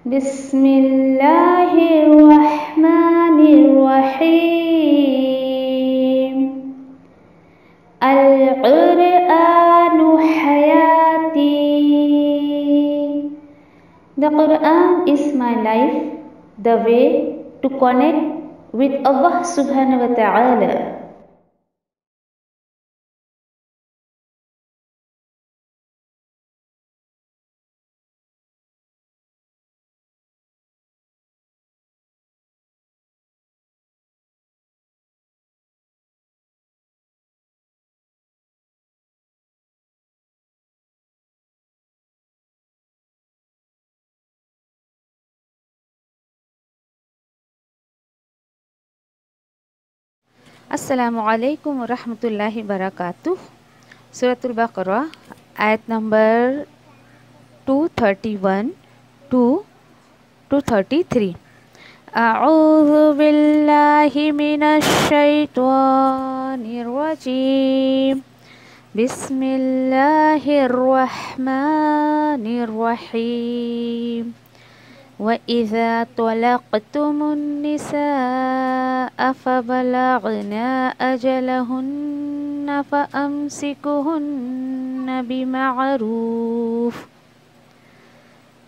بسم الله الرحمن الرحيم. القرآن حياتي. The Quran is my life, the way to connect with Allah subhanahu wa ta'ala. Assalamualaikum warahmatullahi wabarakatuh. Suratul Baqarah, ayat number 231 to 233. A'udzu billahi minasy syaithanir rajim. Bismillahirrahmanirrahim. وَإِذَا طَلَقْتُمُ النِّسَاءَ فَبَلَغْنَ أَجَلَهُنَّ فَأَمْسِكُوهُنَّ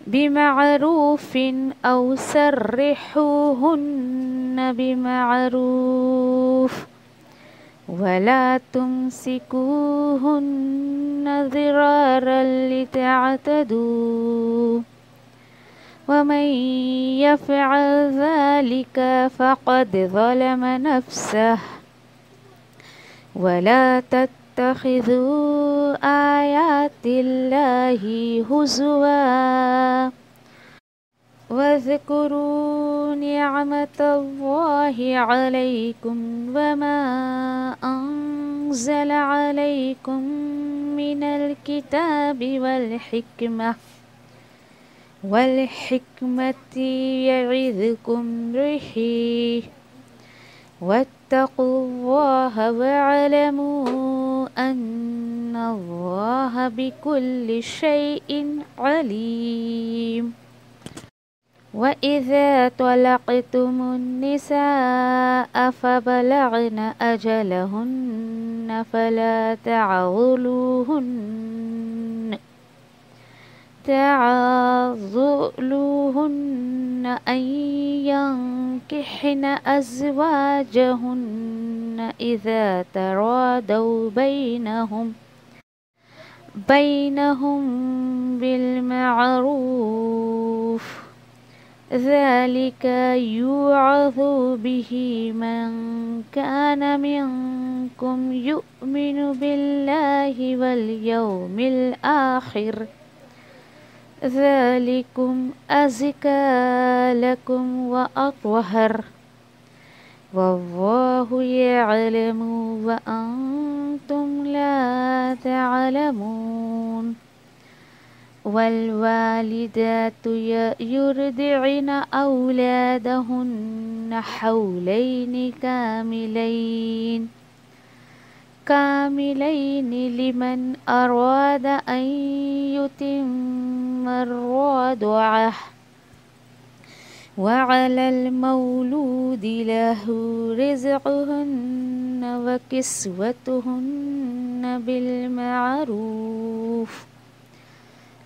بِمَعْرُوفٍ أَوْ سَرِّحُوهُنَّ بِمَعْرُوفٍ وَلَا تُمْسِكُوهُنَّ ضِرَارًا لِتَعْتَدُوا وَمَنْ يَفْعَلْ ذَلِكَ فَقَدْ ظَلَمَ نَفْسَهُ وَلَا تَتَّخِذُوا آيَاتِ اللَّهِ هُزُوًا وَاذْكُرُوا نِعْمَةَ اللَّهِ عَلَيْكُمْ وَمَا أَنْزَلَ عَلَيْكُمْ مِنَ الْكِتَابِ وَالْحِكْمَةِ يَعِظُكُمْ بِهِ وَاتَّقُوا اللَّهَ وَاعْلَمُوا أَنَّ اللَّهَ بِكُلِّ شَيْءٍ عَلِيمٌ. وَإِذَا طَلَقْتُمُ النِّسَاءَ فَبَلَغْنَ أَجَلَهُنَّ فَلَا تعضلوهن أن ينكحن أزواجهن إذا تراضوا بينهم بالمعروف ذلك يوعظ به من كان منكم يؤمن بالله واليوم الآخر ذلكم أزكى لكم وأطهر والله يعلم وأنتم لا تعلمون. والوالدات يرضعن أولادهن حولين كاملين لمن أراد أن يتم الرضاعة وعلى المولود له رزقهن وكسوتهن بالمعروف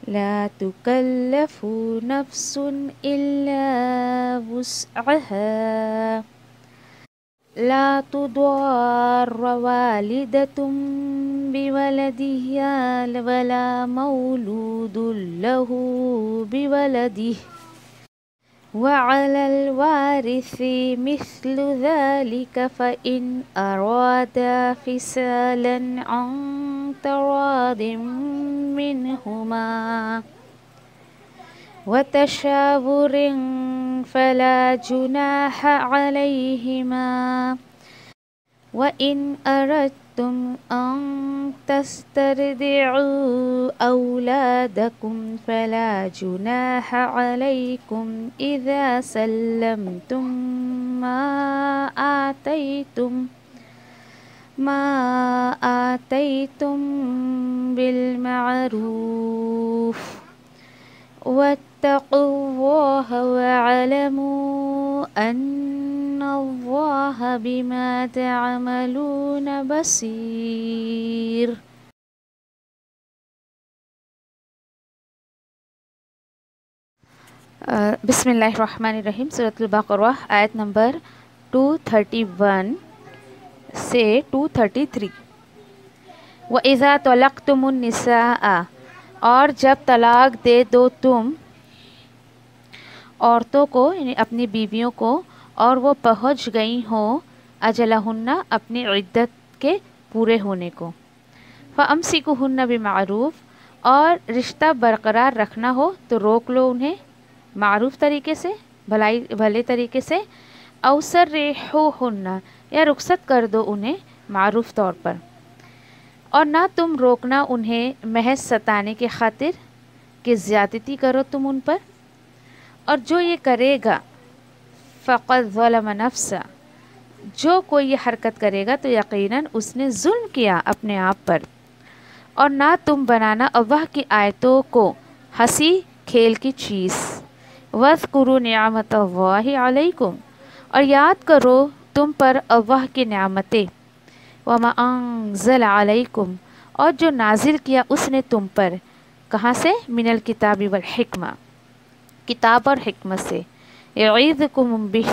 لا تكلف نفس إلا وسعها لا تضار والدة بولدها ولا مولود له بولده وعلى الوارث مثل ذلك فإن أرادا فصالا عن تراض منهما وتشاور فلا جناح عليهما وإن أردتم أن تسترضعوا أولادكم فلا جناح عليكم إذا سلمتم ما آتيتم بالمعروف واتقوا الله واعلموا أن الله بما تعملون بصير. بسم اللہ الرحمن الرحیم. سورۃ البقرہ آیت نمبر 231 سے 233. وَإِذَا طَلَقْتُمُ النِّسَاءَ، اور جب طلاق دے دو تم عورتوں کو یعنی اپنی بیویوں کو، اور وہ پہنچ گئی ہوں اجلہن اپنی عدت کے پورے ہونے کو، فَأَمْسِكُوهُنَّ بِمَعْرُوف، اور رشتہ برقرار رکھنا ہو تو روک لو انہیں معروف طریقے سے، بھلے طریقے سے، او سرحوہن، یا رخصت کر دو انہیں معروف طور پر، اور نہ تم روکنا انہیں محض ستانے کی خاطر کہ زیادتی کرو تم ان پر، اور جو یہ کرے گا فقد ظلم نفسا، جو کوئی یہ حرکت کرے گا تو یقیناً اس نے ظلم کیا اپنے آپ پر، اور نہ تم بنانا اللہ کی آیتوں کو ہنسی کھیل کی چیز، وَاذْكُرُوا نِعْمَتَ اللَّهِ عَلَيْكُمْ، اور یاد کرو تم پر اللہ کی نعمتیں، وَمَا أَنزَلَ عَلَيْكُمْ، اور جو نازل کیا اس نے تم پر، کہاں سے؟ من الکتاب والحکمہ، کتاب اور حکمت سے، یعظکم بہ،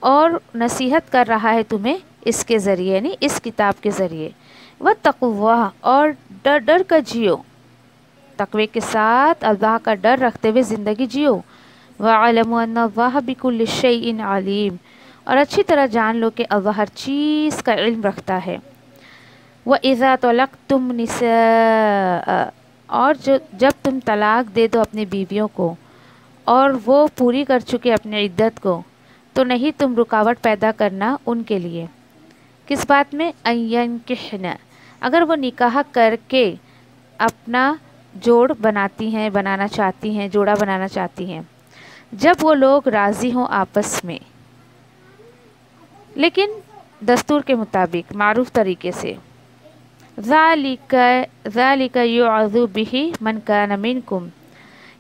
اور نصیحت کر رہا ہے تمہیں اس کے ذریعے یعنی اس کتاب کے ذریعے، واتقوا اللہ، اور ڈر ڈر کر جیو، تقوی کے ساتھ اللہ کا ڈر رکھتے ہوئے زندگی جیو، وَاعْلَمُوا أَنَّ اللَّهَ بِكُلِّ شَيْءٍ عَلِيمٌ، اور اچھی طرح جان لو کہ اللہ ہر چیز کا علم رکھتا ہے، وَإِذَا طَلَقْتُمُ النِّسَاءَ، اور جب تم طلاق دے دو اپنی بیویوں کو اور وہ پوری کر چکے اپنی عدت کو، تو نہیں تم رکاوٹ پیدا کرنا ان کے لیے، کس بات میں؟ أَن يَنكِحْنَ، اگر وہ نکاح کر کے اپنا جوڑ بنانا چاہتی ہیں، جوڑا بنانا چاہتی ہیں، جب وہ لوگ راضی ہوں آپس میں، لیکن دستور کے مطابق معروف طریقے سے، ذَلِكَ يُعَظُ بِهِ مَنْ كَانَ مِنْكُمْ،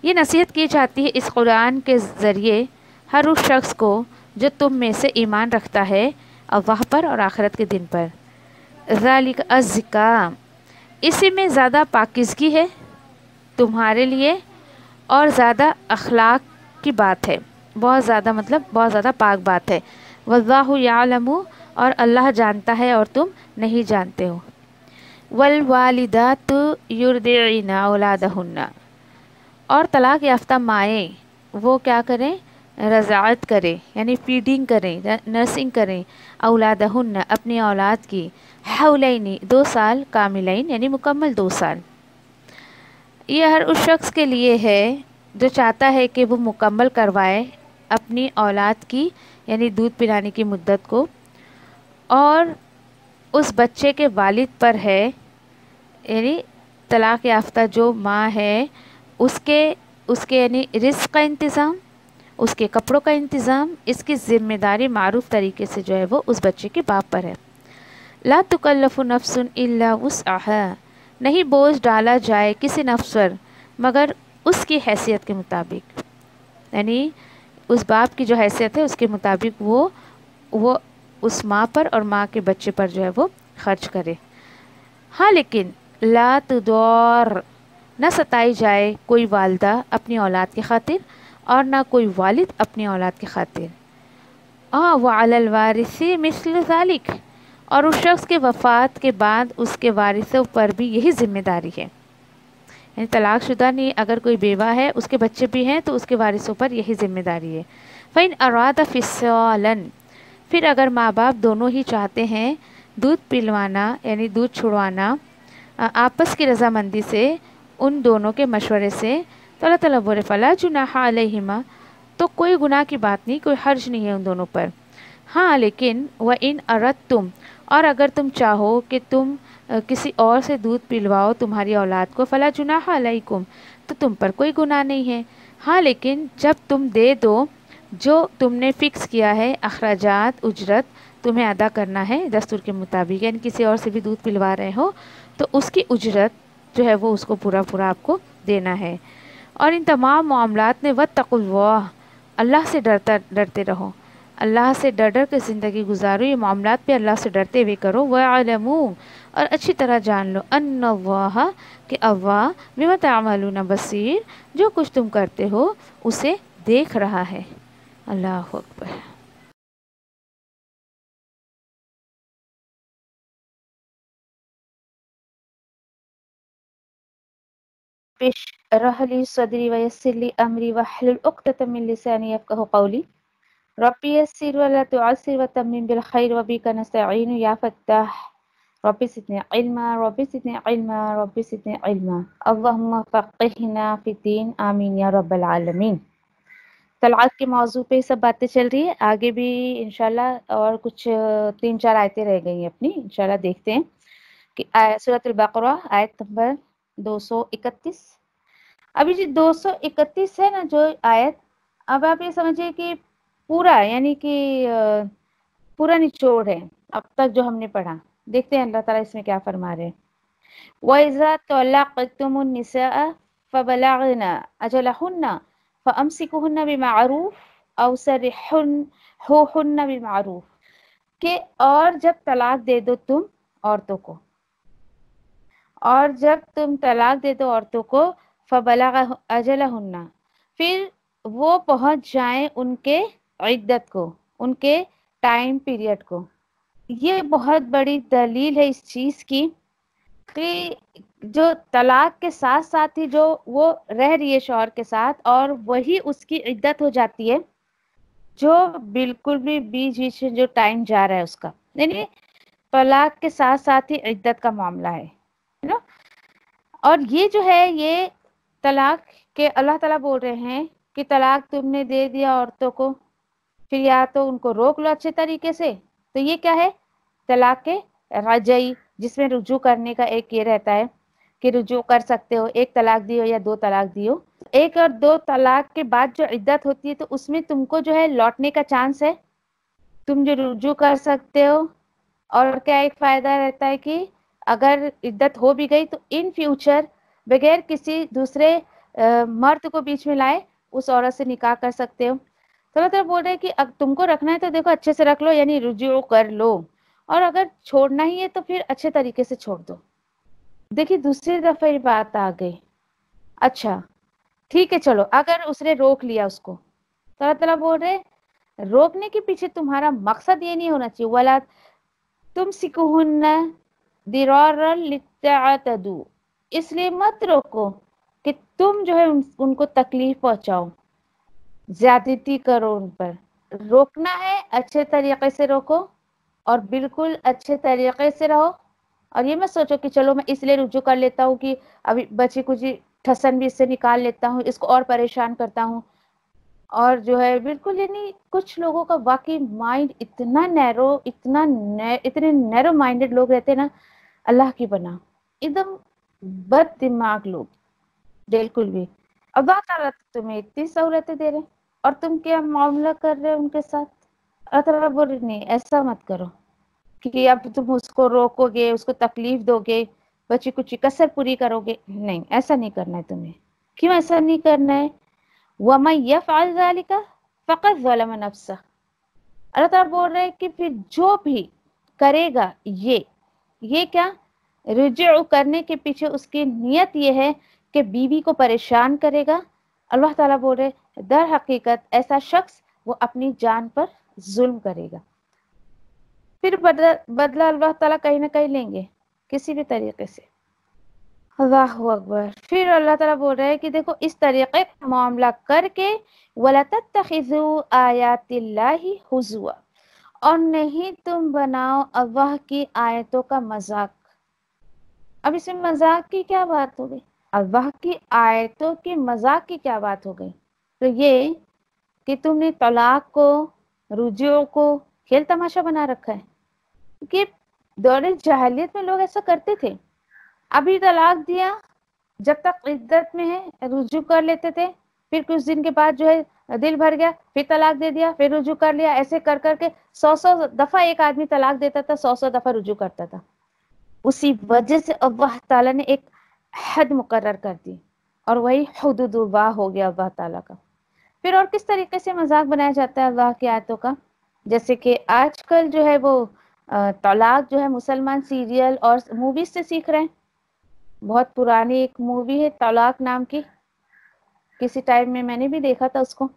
یہ نصیحت کی جاتی ہے اس قرآن کے ذریعے ہر اس شخص کو جو تم میں سے ایمان رکھتا ہے اللہ پر اور آخرت کے دن پر، ذَلِكَ أَزْكَىٰ، اسی میں زیادہ پاکیزگی ہے تمہارے لیے اور زیادہ اخلاق کی بات ہے، بہت زیادہ مطلب بہت زیادہ پاک بات ہے، واللہ یعلم، اور اللہ جانتا ہے اور تم نہیں جانتے ہو، والوالدات یرضعن اولادہن، اور طلاق یافتہ مائیں وہ کیا کریں؟ رضاعت کریں یعنی فیڈنگ کریں، نرسنگ کریں، اولادہن اپنی اولاد کی، حولین 2 سال کاملین یعنی مکمل 2 سال، یہ ہر اس شخص کے لیے ہے جو چاہتا ہے کہ وہ مکمل کروائے اپنی اولاد کی یعنی دودھ پلانے کی مدت کو، اور اس بچے کے والد پر ہے یعنی طلاق یافتہ جو ماں ہے اس کے یعنی رزق کا انتظام، اس کے کپڑوں کا انتظام، اس کی ذمہ داری معروف طریقے سے جو ہے وہ اس بچے کے باپ پر ہے، لا تکلف نفس الا وسعها، نہیں بوجھ ڈالا جائے کسی نفس پر مگر اس کی حیثیت کے مطابق، یعنی اس باپ کی جو حیثیت ہے اس کے مطابق وہ اس ماں پر اور ماں کے بچے پر جو ہے وہ خرچ کرے، ہاں لیکن لا تدور، نہ ستائی جائے کوئی والدہ اپنی اولاد کی خاطر اور نہ کوئی والد اپنی اولاد کی خاطر، وعلی الوارث مثل ذلک، اور اس شخص کے وفات کے بعد اس کے وارثوں پر بھی یہی ذمہ داری ہے، یعنی طلاق شدہ نہیں، اگر کوئی بیوہ ہے اس کے بچے بھی ہیں تو اس کے وارثوں پر یہی ذمہ داری ہے، فَإِنْ أَرَادَ فِصَالًا، پھر اگر ماں باپ دونوں ہی چاہتے ہیں دودھ پلوانا یعنی دودھ چھڑوانا آپس کی رضامندی سے، ان دونوں کے مشورے سے، تو اللہ تعالیٰ بولے فَلَا جُنَاحَ عَلَيْهِمَا، تو کوئی گناہ کی بات نہیں، کوئی حرج نہیں ہے ان دونوں پر، ہاں لیکن وَإِنْ أَرَدْتُمْ، اور اگر تم چاہو کہ تم کسی اور سے دودھ پلواؤ تمہاری اولاد کو، فَلَا جُنَاحَ عَلَيْكُمْ، تو تم پر کوئی گناہ نہیں ہے، ہاں لیکن جب تم دے دو جو تم نے فکس کیا ہے اخراجات اجرت تمہیں ادا کرنا ہے دستور کے مطابق، یعنی کسی اور سے بھی دودھ پلوا رہے ہو تو اس کی اجرت جو ہے وہ اس کو پورا آپ کو دینا ہے، اور ان تمام معاملات میں واتقوا، اللہ سے ڈرتے رہو، اللہ سے ڈر ڈر کے زندگی گزارو، یہ معاملات پہ اللہ سے ڈرتے ہوئے کرو۔ وَاعْلَمُوا، اور اچھی طرح جان لو، ان اللہ، کہ اللہ بما تعملون بصیر، جو کچھ تم کرتے ہو اسے دیکھ رہا ہے۔ اللہ اکبر۔ اشرح لي صدري ويسر لي أمري واحلل عقدة من لساني يفقهوا قولي ربي يسر ولا تعسر وتمم بالخير وبك نستعين يا فتاح ربي زدني علما ربي زدني علما ربي زدني علما اللهم فقهنا في الدين آمين یا رب العالمین۔ طلاق کے موضوع پہ سب باتیں چل رہی ہے، آگے بھی انشاءاللہ اور کچھ 3-4 آیتیں رہ گئی ہیں اپنی، انشاءاللہ دیکھتے ہیں کہ سورۃ البقرہ آیت نمبر 231۔ ابھی جو 231 ہے نا جو آیت، اب آپ یہ سمجھے کہ پورا یعنی کہ پورا نچوڑ ہے اب تک جو ہم نے پڑھا۔ دیکھتے ہیں اللہ تعالیٰ اس میں کیا فرما رہے ہیں۔ وَإِذَا طَلَّقْتُمُ النِّسَاءَ فَبَلَغْنَ أَجَلَهُنَّ فَأَمْسِكُوهُنَّ بِمَعْرُوفٍ أَوْ سَرِّحُوهُنَّ بِمَعْرُوفٍ، کہ اور جب طلاق دے دو تم عورتوں کو، اور جب تم طلاق دے دو عورتوں کو، فَبَلَغَ أَجَلَهُنَّ، پھر وہ پہنچ جائیں ان کے عدت کو، ان کے ٹائم پیریڈ کو۔ یہ بہت بڑی دلیل ہے اس چیز کی کہ جو طلاق کے ساتھ ساتھ ہی جو وہ رہ رہی ہے شوہر کے ساتھ اور وہی اس کی عدت ہو جاتی ہے، جو بالکل بھی بیچ بیچ میں جو ٹائم جا رہا ہے اس کا، یعنی طلاق کے ساتھ ساتھ ہی عدت کا معاملہ ہے نا۔ اور یہ جو ہے یہ طلاق کے اللہ تعالیٰ بول رہے ہیں کہ طلاق تم نے دے دیا عورتوں کو، پھر یا تو ان کو روک لو اچھے طریقے سے، تو یہ کیا ہے؟ طلاق کے رجعی، جس میں رجوع کرنے کا ایک یہ رہتا ہے کہ رجوع کر سکتے ہو، ایک طلاق دی ہو یا 2 طلاق دی ہو، ایک اور 2 طلاق کے بعد جو عدت ہوتی ہے تو اس میں تم کو جو ہے لوٹنے کا چانس ہے، تم جو رجوع کر سکتے ہو۔ اور کیا ایک فائدہ رہتا ہے کہ اگر عدت ہو بھی گئی تو ان فیوچر بغیر کسی دوسرے مرد کو بیچ میں لائے اس عورت سے نکاح کر سکتے ہو۔ تو اللہ بول رہے ہیں کہ تم کو رکھنا ہے تو دیکھو اچھے سے رکھ لو، یعنی رجوع کر لو، اور اگر چھوڑنا ہی ہے تو پھر اچھے طریقے سے چھوڑ دو۔ دیکھیے دوسری دفعہ یہ بات آ گئی، اچھا ٹھیک ہے چلو اگر اس نے روک لیا اس کو، تو اللہ تعالیٰ بول رہے روکنے کے پیچھے تمہارا مقصد یہ نہیں ہونا چاہیے، وَلَا تُمْسِكُوهُنَّ ضِرَارًا لِتَعْتَدُوا، اس لیے مت روکو کہ تم جو ہے ان کو تکلیف پہنچاؤ، زیادتی کرو ان پر۔ روکنا ہے اچھے طریقے سے روکو اور بالکل اچھے طریقے سے رہو، اور یہ مت سوچو کہ چلو میں اس لیے رجوع کر لیتا ہوں کہ ابھی بچی کچھ ٹھسن بھی اس سے نکال لیتا ہوں، اس کو اور پریشان کرتا ہوں، اور جو ہے بالکل یعنی کچھ لوگوں کا واقعی مائنڈ اتنا نیرو، اتنے نیرو مائنڈڈ لوگ رہتے ہیں نا، اللہ کی بنا ایک دم بد دماغ لوگ بالکل بھی۔ اللہ تعالیٰ تمہیں اتنی سہولتیں دے رہے اور تم کیا معاملہ کر رہے ان کے ساتھ۔ اللہ تعالیٰ بول رہے نہیں ایسا مت کرو کہ اب تم اس کو روکو گے، اس کو تکلیف دو گے، بچی کچھ کسر پوری کرو گے، نہیں ایسا نہیں کرنا ہے تمہیں۔ کیوں ایسا نہیں کرنا ہے؟ وَمَن يَفْعَلْ ذَلِكَ فَقَدْ ظَلَمَ نَفْسَهُ، اللہ تعالیٰ بول رہے ہیں کہ پھر جو بھی کرے گا یہ کیا رجوع کرنے کے پیچھے اس کی نیت یہ ہے کہ بیوی کو پریشان کرے گا، اللہ تعالیٰ بول رہے در حقیقت ایسا شخص وہ اپنی جان پر ظلم کرے گا، پھر بدلہ اللہ تعالیٰ کہیں نہ کہیں لیں گے کسی بھی طریقے سے۔ اللہ اکبر۔ پھر اللہ تعالیٰ بول رہے ہیں کہ دیکھو اس طریقے کا معاملہ کر کے وَلَا تَتَّخِذُوا آیَاتِ اللَّهِ ہُزُوًا، اور نہیں تم بناؤ اللہ کی آیتوں کا مذاق۔ اب اس میں مذاق کی کیا بات ہو گئی؟ اللہ کی آیتوں کی مذاق کی کیا بات ہو گئی؟ تو یہ کہ تم نے طلاق کو، رجوع کو کھیل تماشا بنا رکھا ہے، کہ دور جاہلیت میں لوگ ایسا کرتے تھے، ابھی طلاق دیا جب تک عدت میں ہے رجوع کر لیتے تھے، پھر کچھ دن کے بعد جو ہے دل بھر گیا پھر طلاق دے دیا، پھر رجوع کر لیا، ایسے کر کر کے 100 دفعہ ایک آدمی طلاق دیتا تھا، 100 دفعہ رجوع کرتا تھا۔ اسی وجہ سے اللہ تعالیٰ نے ایک حد مقرر کر دی اور وہی حدود اللہ ہو گیا اللہ تعالیٰ کا۔ پھر اور کس طریقے سے مذاق بنایا جاتا ہے اللہ کی آیتوں کا؟ جیسے کہ آج کل جو ہے وہ طلاق جو ہے مسلمان سیریل اور موویز سے سیکھ رہے ہیں۔ بہت پرانی ایک مووی ہے طلاق نام کی، کسی ٹائم میں نے بھی دیکھا تھا اس کو۔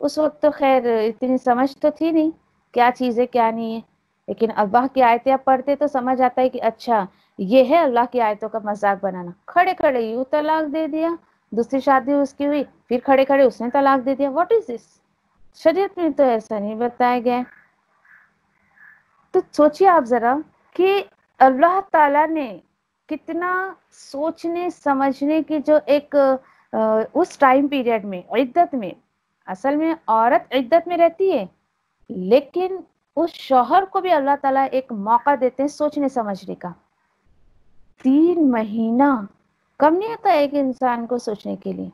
اس وقت تو خیر اتنی سمجھ تو تھی نہیں کیا چیز ہے کیا نہیں ہے، لیکن اللہ کی آیتیں پڑھتے تو سمجھ آتا ہے کہ اچھا یہ ہے اللہ کی آیتوں کا مذاق بنانا۔ کھڑے کھڑے یوں طلاق دے دیا، دوسری شادی اس کی ہوئی، پھر کھڑے کھڑے اس نے طلاق دے دیا۔ واٹ از دس؟ شریعت میں تو ایسا نہیں بتایا گیا۔ تو سوچیے آپ ذرا کہ اللہ تعالیٰ نے کتنا سوچنے سمجھنے کی جو ایک اس ٹائم پیریڈ میں عدت میں، اصل میں عورت عدت میں رہتی ہے، لیکن اس شوہر کو بھی اللہ تعالیٰ ایک موقع دیتے ہیں سوچنے سمجھنے کا۔ 3 مہینہ کم نہیں ہوتا ایک انسان کو سوچنے کے لیے۔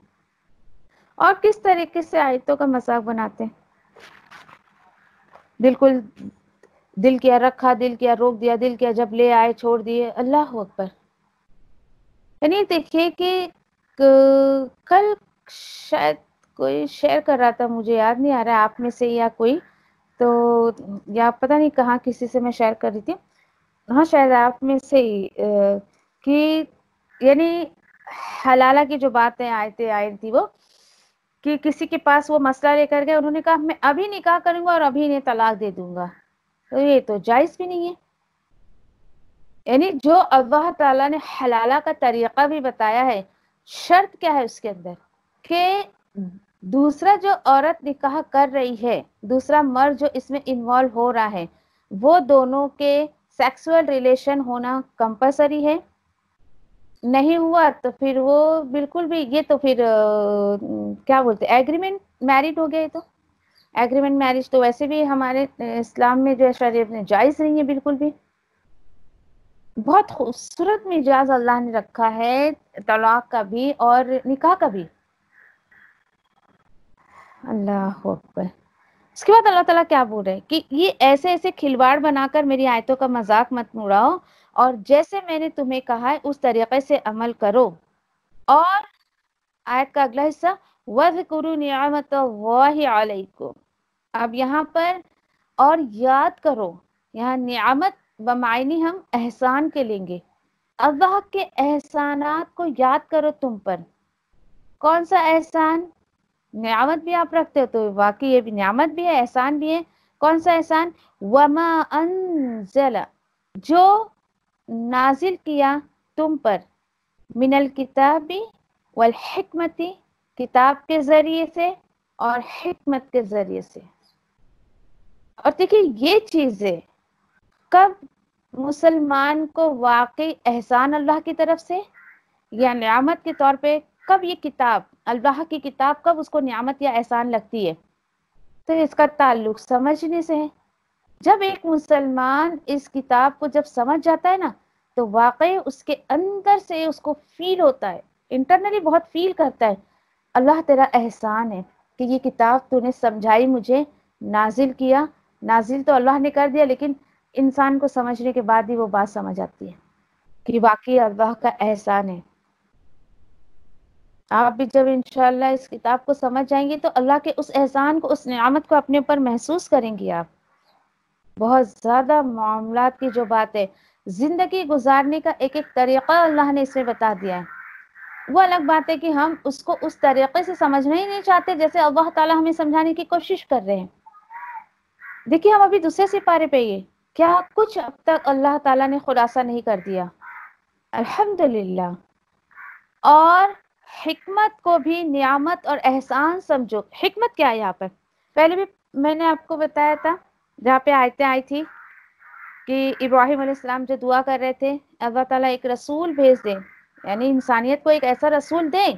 اور کس طریقے سے آیتوں کا مذاق بناتے ہیں، بالکل دل کیا رکھا، دل کیا روک دیا، دل کیا جب لے آئے چھوڑ دیے۔ اللہ اکبر۔ یعنی دیکھیے کہ کل شاید کوئی شیئر کر رہا تھا، مجھے یاد نہیں آ رہا آپ میں سے یا کوئی، تو یا پتہ نہیں کہاں کسی سے میں شیئر کر رہی تھی، ہاں شاید آپ میں سے ہی، کہ یعنی حلالہ کی جو باتیں آیتیں آئی تھی وہ، کہ کسی کے پاس وہ مسئلہ لے کر گئے، انہوں نے کہا میں ابھی نکاح کروں گا اور ابھی انہیں طلاق دے دوں گا، تو یہ تو جائز بھی نہیں ہے۔ یعنی جو اللہ تعالیٰ نے حلالہ کا طریقہ بھی بتایا ہے، شرط کیا ہے اس کے اندر کہ دوسرا جو عورت نکاح کر رہی ہے، دوسرا مرد جو اس میں انوالو ہو رہا ہے، وہ دونوں کے سیکسول ریلیشن ہونا کمپلسری ہے۔ نہیں ہوا تو پھر وہ بالکل بھی، یہ تو پھر کیا بولتے ایگریمنٹ میرڈ ہو گیا۔ تو ایگریمنٹ میرج تو ویسے بھی ہمارے اسلام میں جو ہے شریعت میں جائز نہیں ہے بالکل بھی۔ بہت خوبصورت مجاز اللہ نے رکھا ہے طلاق کا بھی اور نکاح کا بھی۔ اللہ اکبر۔ اس کے بعد اللہ تعالیٰ کیا بول رہے ہیں کہ یہ ایسے ایسے کھلواڑ بنا کر میری آیتوں کا مذاق مت اڑاؤ، اور جیسے میں نے تمہیں کہا ہے اس طریقے سے عمل کرو۔ اور آیت کا اگلا حصہ وَاذْكُرُوا نِعْمَتَ اللَّهِ عَلَيْكُمْ۔ اب یہاں پر اور یاد کرو، یہاں نعمت بمعنی ہم احسان کے لیں گے، اللہ کے احسانات کو یاد کرو تم پر۔ کون سا احسان؟ نعمت بھی آپ رکھتے ہو تو واقعی یہ بھی نعمت بھی ہے، احسان بھی ہے۔ کون سا احسان؟ وَمَا أَنزَلَ، جو نازل کیا تم پر، من الکتاب والحکمت، کتاب کے ذریعے سے اور حکمت کے ذریعے سے۔ اور دیکھیں یہ چیزیں کب مسلمان کو واقعی احسان اللہ کی طرف سے یا نعمت کے طور پہ، کب یہ کتاب اللہ کی کتاب کب اس کو نعمت یا احسان لگتی ہے؟ تو اس کا تعلق سمجھنے سے ہے۔ جب ایک مسلمان اس کتاب کو جب سمجھ جاتا ہے نا، تو واقعی اس کے اندر سے اس کو فیل ہوتا ہے، انٹرنلی بہت فیل کرتا ہے اللہ تیرا احسان ہے کہ یہ کتاب تو نے سمجھائی مجھے، نازل کیا، نازل تو اللہ نے کر دیا، لیکن انسان کو سمجھنے کے بعد ہی وہ بات سمجھ آتی ہے کہ واقعی اللہ کا احسان ہے۔ آپ بھی جب انشاءاللہ اس کتاب کو سمجھ جائیں گے تو اللہ کے اس احسان کو، اس نعمت کو اپنے اوپر محسوس کریں گی آپ۔ بہت زیادہ معاملات کی جو بات ہے، زندگی گزارنے کا ایک ایک طریقہ اللہ نے اس میں بتا دیا ہے۔ وہ الگ بات ہے کہ ہم اس کو اس طریقے سے سمجھنا ہی نہیں چاہتے جیسے اللہ تعالیٰ ہمیں سمجھانے کی کوشش کر رہے ہیں۔ دیکھیے ہم ابھی دوسرے سپارے پہ یہ کیا کچھ اب تک اللہ تعالیٰ نے خلاصہ نہیں کر دیا، الحمدللہ۔ اور حکمت کو بھی نعمت اور احسان سمجھو۔ حکمت کیا ہے یہاں پر؟ پہلے بھی میں نے آپ کو بتایا تھا جہاں پہ آیتیں آئی تھی کہ ابراہیم علیہ السلام جو دعا کر رہے تھے اللہ تعالیٰ ایک رسول بھیج دیں، یعنی انسانیت کو ایک ایسا رسول دیں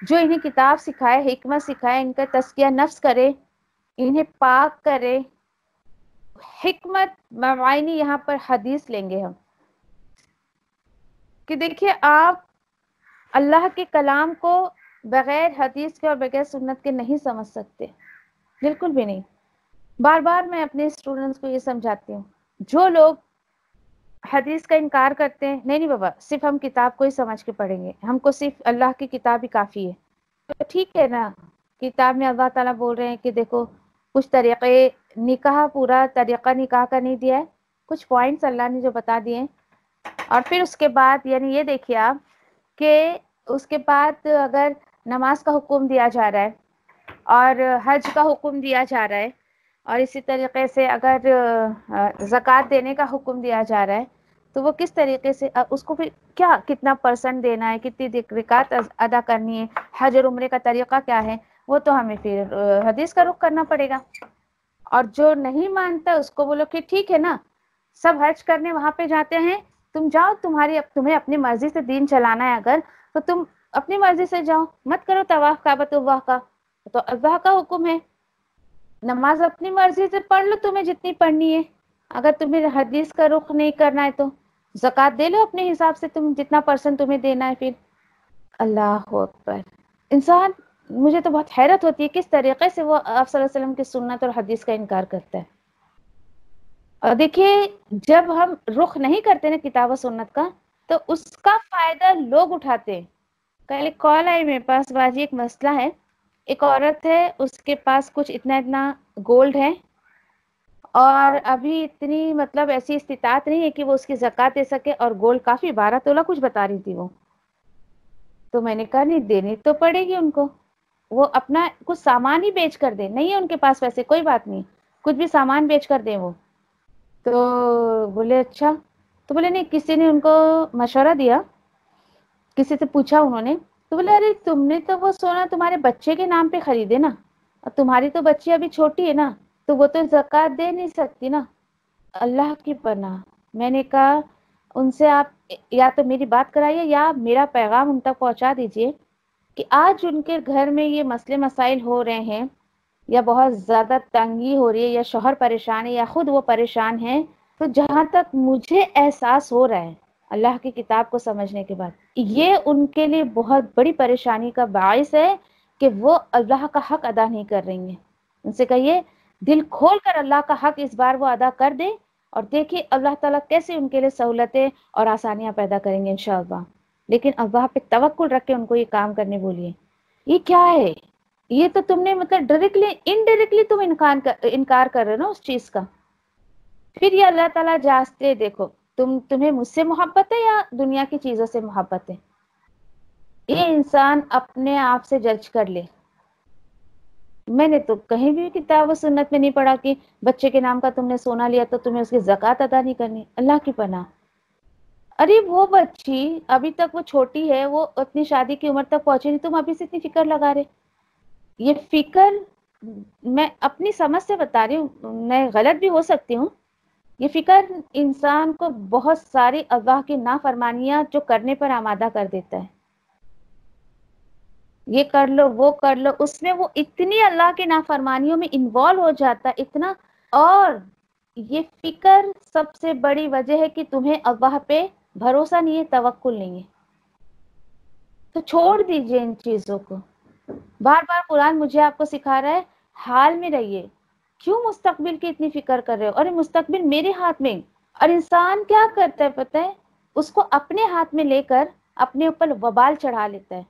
جو انہیں کتاب سکھائے، حکمت سکھائے، ان کا تزکیہ نفس کرے، انہیں پاک کرے۔ حکمت معنی یہاں پر حدیث لیں گے ہم، کہ دیکھیے آپ اللہ کے کلام کو بغیر حدیث کے اور بغیر سنت کے نہیں سمجھ سکتے، بالکل بھی نہیں۔ بار بار میں اپنے اسٹوڈنٹس کو یہ سمجھاتی ہوں، جو لوگ حدیث کا انکار کرتے ہیں، نہیں نہیں بابا صرف ہم کتاب کو ہی سمجھ کے پڑھیں گے، ہم کو صرف اللہ کی کتاب ہی کافی ہے. تو ٹھیک ہے نا، کتاب میں اللہ تعالیٰ بول رہے ہیں کہ دیکھو کچھ طریقے، نکاح پورا طریقہ نکاح کا نہیں دیا ہے، کچھ پوائنٹس اللہ نے جو بتا دیے ہیں. اور پھر اس کے بعد یعنی یہ دیکھیے آپ کہ اس کے بعد اگر نماز کا حکم دیا جا رہا ہے اور حج کا حکم دیا جا رہا ہے، اور اسی طریقے سے اگر زکوٰۃ دینے کا حکم دیا جا رہا ہے، تو وہ کس طریقے سے اس کو پھر کیا کتنا پرسنٹ دینا ہے، کتنی رکعت ادا کرنی ہے، حج اور عمرے کا طریقہ کیا ہے، وہ تو ہمیں پھر حدیث کا رخ کرنا پڑے گا. اور جو نہیں مانتا اس کو بولو کہ ٹھیک ہے نا، سب حج کرنے وہاں پہ جاتے ہیں، تم جاؤ، تمہیں اپنی مرضی سے دین چلانا ہے اگر تو تم اپنی مرضی سے جاؤ، مت کرو طواف کعبۃ اللہ کا، تو اللہ کا حکم ہے. نماز اپنی مرضی سے پڑھ لو تمہیں جتنی پڑھنی ہے، اگر تمہیں حدیث کا رخ نہیں کرنا ہے تو زکوٰۃ دے لو اپنے حساب سے، تم جتنا پرسنٹ تمہیں دینا ہے. پھر اللہ اکبر، انسان مجھے تو بہت حیرت ہوتی ہے کس طریقے سے وہ آپ صلی اللہ علیہ وسلم کی سنت اور حدیث کا انکار کرتا ہے. اور دیکھیے جب ہم رخ نہیں کرتے نا کتاب و سنت کا تو اس کا فائدہ لوگ اٹھاتے ہیں. کل ایک کال آئی میرے پاس باجی، ایک مسئلہ ہے، ایک عورت ہے اس کے پاس کچھ اتنا گولڈ ہے اور ابھی اتنی مطلب ایسی استطاعت نہیں ہے کہ وہ اس کی زکوٰۃ دے سکے، اور گولڈ کافی 12 تولہ کچھ بتا رہی تھی وہ. تو میں نے کہا نہیں دینی تو پڑے گی ان کو، وہ اپنا کچھ سامان ہی بیچ کر دیں، نہیں ہے ان کے پاس ویسے کوئی بات نہیں، کچھ بھی سامان بیچ کر دیں وہ. تو بولے اچھا، تو بولے نہیں کسی نے ان کو مشورہ دیا، کسی سے پوچھا انہوں نے، تو بولے ارے تم نے تو وہ سونا تمہارے بچے کے نام پہ خریدے نا، اور تمہاری تو بچی ابھی چھوٹی ہے نا، تو وہ تو زکوٰۃ دے نہیں سکتی نا. اللہ کی پناہ، میں نے کہا ان سے آپ یا تو میری بات کرائیے یا میرا پیغام ان تک پہنچا دیجئے کہ آج ان کے گھر میں یہ مسئلے مسائل ہو رہے ہیں، یا بہت زیادہ تنگی ہو رہی ہے، یا شوہر پریشان ہے، یا خود وہ پریشان ہے، تو جہاں تک مجھے احساس ہو رہا ہے اللہ کی کتاب کو سمجھنے کے بعد، یہ ان کے لیے بہت بڑی پریشانی کا باعث ہے کہ وہ اللہ کا حق ادا نہیں کر رہی ہیں. ان سے کہیے دل کھول کر اللہ کا حق اس بار وہ ادا کر دے، اور دیکھیے اللہ تعالیٰ کیسے ان کے لیے سہولتیں اور آسانیاں پیدا کریں گے انشاءاللہ. لیکن اللہ پہ توکل رکھ کے ان کو یہ کام کرنے بولیے. یہ کیا ہے؟ یہ تو تم نے مطلب ڈائریکٹلی انڈائریکٹلی تم انکار کر رہے ہو نا اس چیز کا. پھر یہ اللہ تعالیٰ جانچتے، دیکھو تمہیں مجھ سے محبت ہے یا دنیا کی چیزوں سے محبت ہے. یہ انسان اپنے آپ سے جج کر لے. میں نے تو کہیں بھی کتاب و سنت میں نہیں پڑھا کہ بچے کے نام کا تم نے سونا لیا تو تمہیں اس کی زکوٰۃ ادا نہیں کرنی. اللہ کی پناہ، ارے وہ بچی ابھی تک وہ چھوٹی ہے، وہ اپنی شادی کی عمر تک پہنچی نہیں، تم ابھی سے اتنی فکر لگا رہے. یہ فکر میں اپنی سمجھ سے بتا رہی ہوں، میں غلط بھی ہو سکتی ہوں. یہ فکر انسان کو بہت ساری اللہ کی نافرمانیاں جو کرنے پر آمادہ کر دیتا ہے. یہ کر لو وہ کر لو، اس میں وہ اتنی اللہ کی نافرمانیوں میں انوالو ہو جاتا ہے اتنا. اور یہ فکر سب سے بڑی وجہ ہے کہ تمہیں اللہ پہ بھروسہ نہیں ہے، توکل نہیں ہے. تو چھوڑ دیجئے ان چیزوں کو. بار بار قرآن مجھے آپ کو سکھا رہا ہے حال میں رہیے. کیوں مستقبل کی اتنی فکر کر رہے ہو؟ اور مستقبل میرے ہاتھ میں. اور انسان کیا کرتا ہے پتہ ہے، اس کو اپنے ہاتھ میں لے کر اپنے اوپر وبال چڑھا لیتا ہے.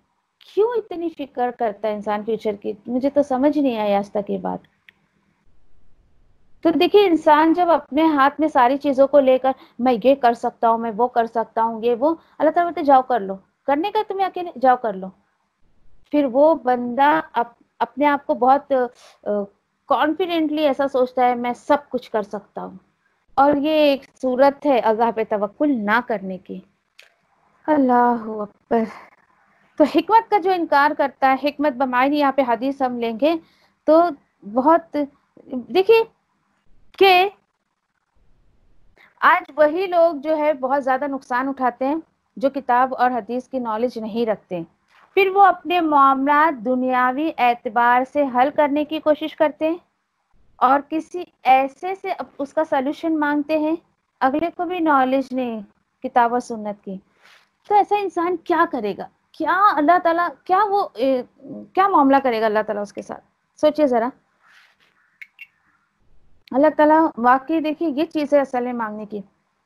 کیوں اتنی فکر کرتا ہے انسان فیوچر کی؟ مجھے تو سمجھ نہیں آئی آج تک یہ بات. تو دیکھیے انسان جب اپنے ہاتھ میں ساری چیزوں کو لے کر میں یہ کر سکتا ہوں، میں وہ کر سکتا ہوں، یہ وہ، اللہ تعالیٰ بولتے جاؤ کر لو، کرنے کا تمہیں اکیلے جاؤ کر لو. پھر وہ بندہ اپنے آپ کو بہت کانفیڈنٹلی ایسا سوچتا ہے میں سب کچھ کر سکتا ہوں. اور یہ ایک صورت ہے اللہ پہ توکل نہ کرنے کی. اللہ اکبر. تو حکمت کا جو انکار کرتا ہے، حکمت بمعنی یہاں پہ حدیث ہم لیں گے تو بہت دیکھیے کہ آج وہی لوگ جو ہے بہت زیادہ نقصان اٹھاتے ہیں جو کتاب اور حدیث کی نالج نہیں رکھتے. پھر وہ اپنے معاملات دنیاوی اعتبار سے حل کرنے کی کوشش کرتے ہیں اور کسی ایسے سے اس کا سلوشن مانگتے ہیں، اگلے کو بھی نالج نہیں کتاب و سنت کی. تو ایسا انسان کیا کرے گا؟ کیا اللہ تعالیٰ کیا معاملہ کرے گا اللہ تعالیٰ اس کے ساتھ؟ سوچئے ذرا. اللہ تعالیٰ واقعی دیکھیے یہ چیز ہے اصل میں مانگنے کی.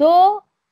2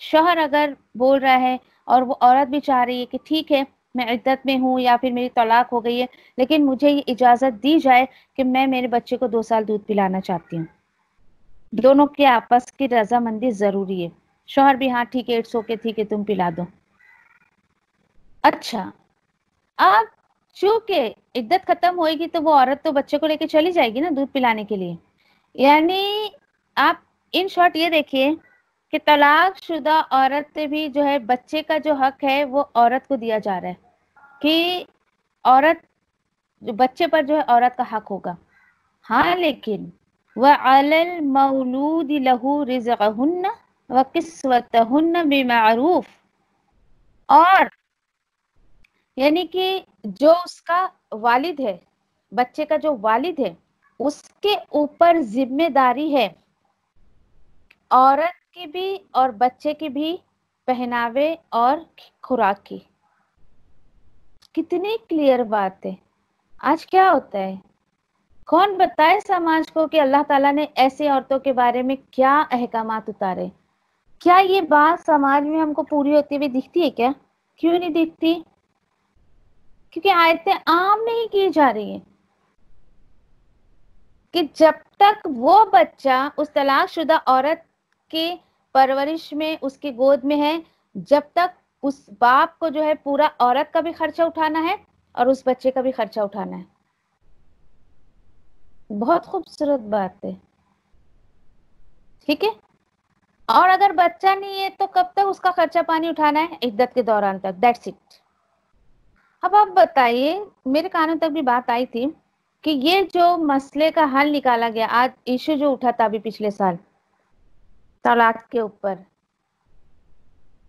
شوہر اگر بول رہا ہے اور وہ عورت بھی چاہ رہی ہے کہ ٹھیک ہے میں عدت میں ہوں یا پھر میری طلاق ہو گئی ہے لیکن مجھے یہ اجازت دی جائے کہ میں میرے بچے کو 2 سال دودھ پلانا چاہتی ہوں، دونوں کے آپس کی رضامندی ضروری ہے. شوہر بھی ہاں ٹھیک ہے اٹس اوکے ٹھیک ہے تم پلا دو. اچھا اب چونکہ عدت ختم ہوئے گی تو وہ عورت تو بچے کو لے کے چلی جائے گی نا دودھ پلانے کے لیے. یعنی آپ ان شارٹ یہ دیکھیے کہ طلاق شدہ عورت سے بھی جو ہے بچے کا جو حق ہے وہ عورت کو دیا جا رہا ہے کہ عورت بچے پر جو ہے عورت کا حق ہوگا. ہاں لیکن وَعَلَى الْمَوْلُودِ لَهُ رِزْقُهُنَّ وَكِسْوَتُهُنَّ بِمَعْرُوفٍ، اور یعنی کہ جو اس کا والد ہے بچے کا جو والد ہے اس کے اوپر ذمہ داری ہے عورت کی بھی اور بچے کی بھی پہناوے اور خوراک کی. کتنی کلیئر بات ہے. آج کیا ہوتا ہے کون بتائے سماج کو کہ اللہ تعالیٰ نے ایسے عورتوں کے بارے میں کیا احکامات اتارے. کیا یہ بات سماج میں ہم کو پوری ہوتی ہوئی دکھتی ہے کیا؟ کیوں نہیں دکھتی؟ کیونکہ آیتیں عام نہیں کی جا رہی ہیں کہ جب تک وہ بچہ اس طلاق شدہ عورت کی پرورش میں اس کی گود میں ہے جب تک اس باپ کو جو ہے پورا عورت کا بھی خرچہ اٹھانا ہے اور اس بچے کا بھی خرچہ اٹھانا ہے. بہت خوبصورت بات ہے. ٹھیک ہے. اور اگر بچہ نہیں ہے تو کب تک اس کا خرچہ پانی اٹھانا ہے؟ عدت کے دوران تک. That's it. اب آپ بتائیے میرے کانوں تک بھی بات آئی تھی کہ یہ جو مسئلے کا حل نکالا گیا آج ایشو جو اٹھا تھا ابھی پچھلے سال طلاق کے اوپر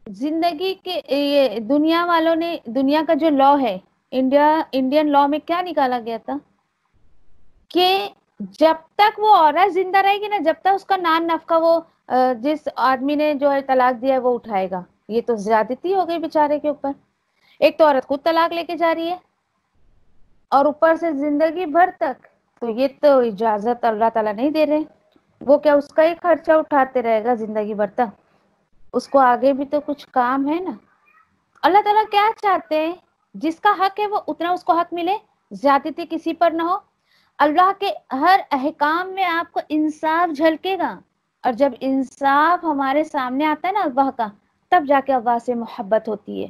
زندگی کے یہ دنیا والوں نے دنیا کا جو لا ہے انڈین لا میں کیا نکالا گیا تھا کہ جب تک وہ عورت زندہ رہے گی نا جب تک اس کا نان نفقہ وہ جس آدمی نے جو ہے طلاق دیا ہے وہ اٹھائے گا. یہ تو زیادتی ہو گئی بیچارے کے اوپر. ایک تو عورت خود طلاق لے کے جا رہی ہے اور اوپر سے زندگی بھر تک. تو یہ تو اجازت اللہ تعالیٰ نہیں دے رہے. وہ کیا اس کا ہی خرچہ اٹھاتے رہے گا زندگی بھر تک؟ اس کو آگے بھی تو کچھ کام ہے نا. اللہ تعالیٰ کیا چاہتے ہیں جس کا حق ہے وہ اتنا اس کو حق ملے، زیادتی کسی پر نہ ہو. اللہ کے ہر احکام میں آپ کو انصاف جھلکے گا اور جب انصاف ہمارے سامنے آتا ہے نا اللہ کا تب جا کے اللہ سے محبت ہوتی ہے.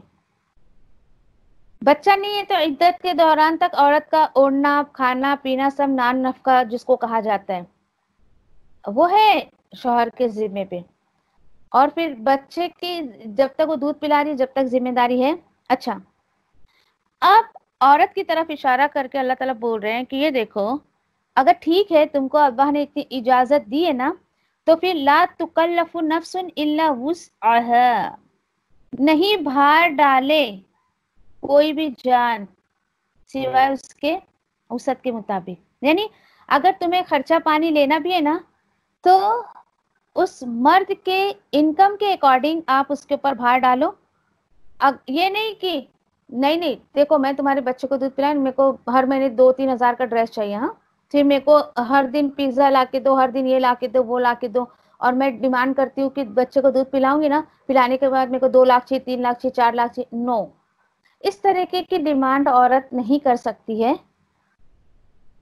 بچہ نہیں ہے تو عدت کے دوران تک عورت کا اوڑھنا کھانا پینا سب نان نفقہ جس کو کہا جاتا ہے وہ ہے شوہر کے ذمے پہ. اور پھر بچے کی جب تک وہ دودھ پلا رہی جب تک ذمہ داری ہے. اچھا اب عورت کی طرف اشارہ کر کے اللہ تعالیٰ بول رہے ہیں کہ یہ دیکھو اگر ٹھیک ہے تم کو اللہ نے اتنی اجازت دی ہے نا تو پھر لا تکلف نفس الا وسعها، نہیں بھار ڈالے کوئی بھی جان سوائے اس کے وسعت کے مطابق. یعنی اگر تمہیں خرچہ پانی لینا بھی ہے نا تو اس مرد کے انکم کے اکارڈنگ آپ اس کے اوپر بھار ڈالو. اب یہ نہیں کہ نہیں دیکھو میں تمہارے بچے کو دودھ پلائیں میرے کو ہر مہینے 2-3 ہزار کا ڈریس چاہیے ہاں پھر میرے کو ہر دن پیزا لا کے دو ہر دن یہ لا کے دو وہ لا کے دو اور میں ڈیمانڈ کرتی ہوں کہ بچے کو دودھ پلاؤں گی نا پلانے کے بعد میرے کو 2 لاکھ چاہیے 3 لاکھ چاہیے 4 لاکھ چاہیے. نو اس طریقے کی ڈیمانڈ عورت نہیں کر سکتی ہے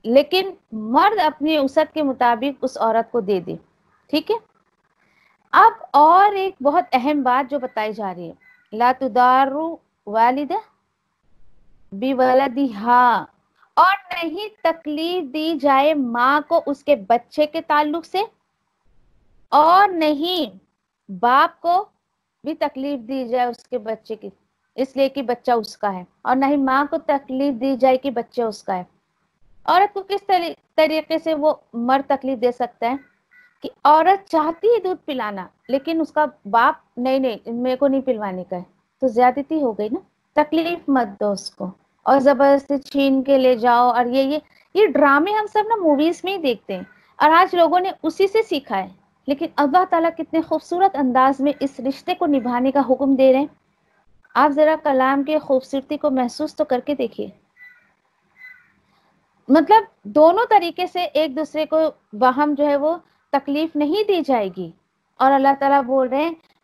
لیکن مرد اپنی وسعت کے مطابق اس عورت کو دے دے. ٹھیک ہے. اب اور ایک بہت اہم بات جو بتائی جا رہی ہے لا تدار والدہ بولدہا، اور نہیں تکلیف دی جائے ماں کو اس کے بچے کے تعلق سے اور نہیں باپ کو بھی تکلیف دی جائے اس کے بچے کی اس لیے کہ بچہ اس کا ہے اور نہ ہی ماں کو تکلیف دی جائے کہ بچہ اس کا ہے. عورت کو کس طریقے سے وہ مرد تکلیف دے سکتا ہے کہ عورت چاہتی ہے دودھ پلانا لیکن اس کا باپ نہیں میرے کو نہیں پلوانے کا ہے تو زیادتی ہو گئی نا. تکلیف مت دو اس کو اور زبردستی چھین کے لے جاؤ اور یہ ڈرامے ہم سب نا موویز میں ہی دیکھتے ہیں اور آج لوگوں نے اسی سے سیکھا ہے. لیکن اللہ تعالیٰ کتنے خوبصورت انداز میں اس رشتے کو نبھانے کا حکم دے رہے ہیں. آپ ذرا کلام کے خوبصورتی کو محسوس تو کر کے دیکھیے. مطلب دونوں طریقے سے ایک دوسرے کو باہم جو ہے وہ تکلیف نہیں دی جائے گی اور اللہ تعالیٰ بول رہے ہیں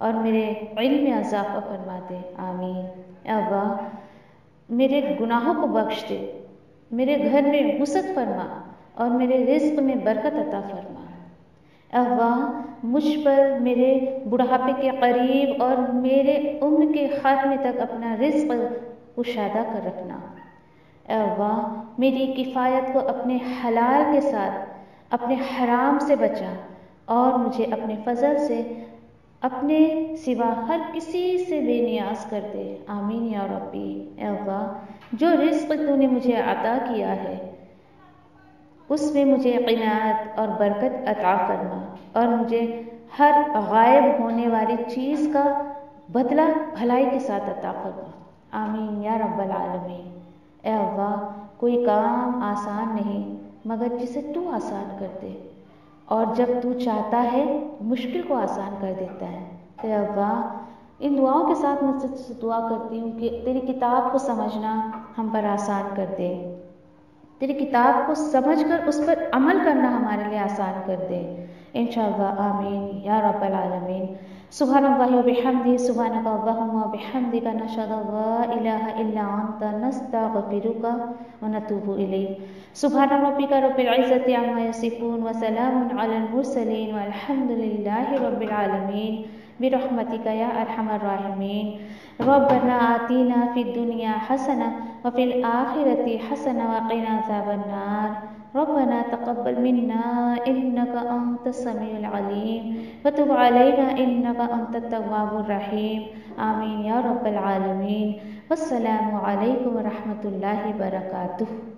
اور میرے علم میں اضافہ فرما دے، آمین۔ اے اللہ میرے گناہوں کو بخش دے، میرے گھر میں وسعت فرما اور میرے رزق میں برکت عطا فرما۔ اے اللہ مجھ پر میرے بڑھاپے کے قریب اور میرے عمر کے خاتمے تک اپنا رزق کشادہ کر رکھنا۔ اے اللہ میری کفایت کو اپنے حلال کے ساتھ اپنے حرام سے بچا اور مجھے اپنے فضل سے اپنے سوا ہر کسی سے بے نیاز کر دے، آمین یا ربی۔ اے اللہ جو رزق تو نے مجھے عطا کیا ہے اس میں مجھے قناعت اور برکت عطا فرما اور مجھے ہر غائب ہونے والی چیز کا بدلہ بھلائی کے ساتھ عطا فرما، آمین یا رب العالمین۔ اے اللہ کوئی کام آسان نہیں مگر جسے تو آسان کر دے، اور جب تو چاہتا ہے مشکل کو آسان کر دیتا ہے۔ اے اللہ ان دعاؤں کے ساتھ میں تجھ سے دعا کرتی ہوں کہ تیری کتاب کو سمجھنا ہم پر آسان کر دے، تیری کتاب کو سمجھ کر اس پر عمل کرنا ہمارے لیے آسان کر دے، انشاءاللہ، آمین یا رب العالمین۔ سبحان اللہ و بحمدہ، سبحانک اللہم و بحمدک، نشہد ان لا الہ الا انت، نستغفرک و نتوب الیک۔ سبحان ربک رب العزت عما یصفون وسلام علی المرسلین والحمد للہ رب العالمین، برحمتک یا ارحم الراحمین۔ ربنا آتنا فی الدنیا حسنہ وفی الآخرة حسنہ وقنا عذاب النار۔ ربنا تقبل منا انک انت السمیع العلیم وتب علینا انک انت التواب الرحیم، آمین یا رب العالمین۔ والسلام علیکم ورحمۃ اللہ وبرکاتہ۔